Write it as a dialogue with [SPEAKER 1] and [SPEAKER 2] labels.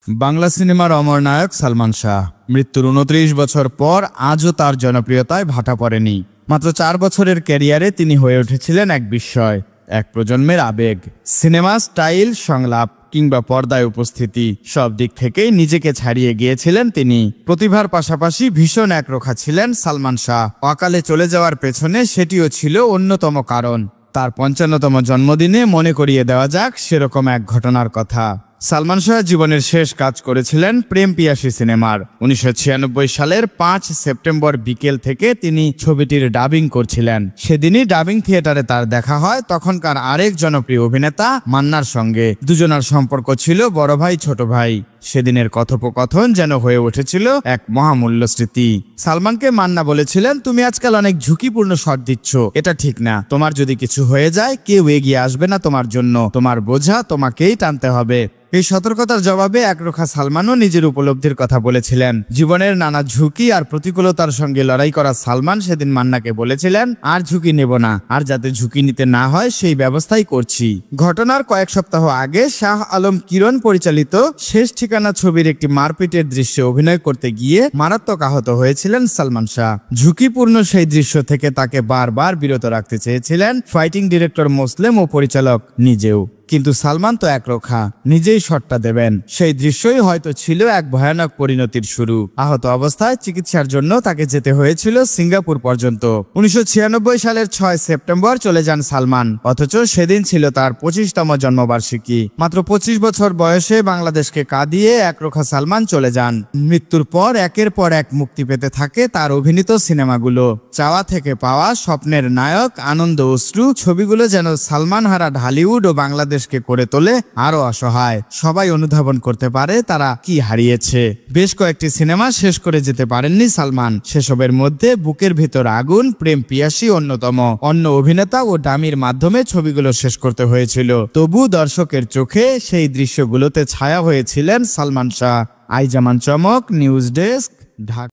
[SPEAKER 1] বাংলা সিনেমার অমর নায়ক সালমান শাহ মৃত্যুর ২৯ বছর পর আজও তার জনপ্রিয়তায় ভাটা পড়েনি। মাত্র ৪ বছরের ক্যারিয়ারে তিনি হয়ে উঠেছিলেন এক বিস্ময়, এক প্রজন্মের আবেগ। সিনেমা স্টাইল, সংলাপ কিংবা পর্দায় উপস্থিতি সব দিক থেকেই নিজেকে ছাড়িয়ে গিয়েছিলেন তিনি। প্রতিভার পাশাপাশি ভীষণ একরোখা ছিলেন সালমান শাহ। অকালে চলে যাওয়ার পেছনে সেটিও ছিল অন্যতম কারণ। তার ৫৫তম জন্মদিনে মনে করিয়ে দেওয়া যাক সেরকম এক ঘটনার কথা। সালমান শাহ জীবনের শেষ কাজ করেছিলেন প্রেম পিয়াসী সিনেমার। ১৯৯৬ সালের ৫ সেপ্টেম্বর বিকেল থেকে তিনি ছবিটির ডাবিং করছিলেন। সেদিনই ডাবিং থিয়েটারে তার দেখা হয় তখনকার আরেক জনপ্রিয় অভিনেতা মান্নার সঙ্গে। দুজনার সম্পর্ক ছিল বড় ভাই ছোট ভাই। সেদিনের কথোপকথন যেন হয়ে উঠেছিল এক মহামূল্য স্মৃতি। সালমানকে মান্না বলেছিলেন, তুমি আজকাল অনেক ঝুঁকিপূর্ণ শট দিচ্ছ, এটা ঠিক না। তোমার যদি কিছু হয়ে যায় কেউ এগিয়ে আসবে না তোমার জন্য, তোমার বোঝা তোমাকেই টানতে হবে। এই সতর্কতার জবাবে একরোখা সালমানও নিজের উপলব্ধির কথা বলেছিলেন। জীবনের নানা ঝুঁকি আর প্রতিকূলতার সঙ্গে লড়াই করা সালমান সেদিন মান্নাকে বলেছিলেন, আর ঝুঁকি নেব না, আর যাতে ঝুঁকি নিতে না হয় সেই ব্যবস্থাই করছি। ঘটনার কয়েক সপ্তাহ আগে শাহ আলম কিরণ পরিচালিত শেষ ঠিকানা ছবির একটি মারপিটের দৃশ্যে অভিনয় করতে গিয়ে মারাত্মক আহত হয়েছিলেন সালমান শাহ। ঝুঁকিপূর্ণ সেই দৃশ্য থেকে তাকে বারবার বিরত রাখতে চেয়েছিলেন ফাইটিং ডিরেক্টর মোসলেম ও পরিচালক নিজেও। কিন্তু সালমান তো একরোখা, নিজেই শটটা দেবেন। সেই দৃশ্যই হয়তো ছিল এক ভয়ানক পরিণতির শুরু। আহত অবস্থায় চিকিৎসার জন্য তাকে যেতে হয়েছিল সিঙ্গাপুর পর্যন্ত। ১৯৯৬ সালের ৬ সেপ্টেম্বর চলে যান সালমান, অথচ সেদিন ছিল তার ২৫তম জন্মবার্ষিকী। মাত্র ২৫ বছর বয়সে বাংলাদেশকে কাঁদিয়ে একরোখা সালমান চলে যান। মৃত্যুর পর একের পর এক মুক্তি পেতে থাকে তার অভিনীত সিনেমাগুলো। চাওয়া থেকে পাওয়া, স্বপ্নের নায়ক, আনন্দ অশ্রু ছবিগুলো যেন সালমান হারা ঢালিউড ও বাংলাদেশ করে তোলে আরো অসহায়। সবাই অনুধাবন করতে পারে তারা কি হারিয়েছে। বেশ কয়েকটি সিনেমা শেষ করে যেতে পারেননি সালমান। সেসবের মধ্যে বুকের ভিতর আগুন, প্রেম পিয়াসী অন্যতম। অন্য অভিনেতা ও ডামির মাধ্যমে ছবিগুলো শেষ করতে হয়েছিল, তবু দর্শকের চোখে সেই দৃশ্যগুলোতে ছায়া হয়েছিলেন সালমান শাহ। আইজামান চমক, নিউজ ডেস্ক, ঢাকা।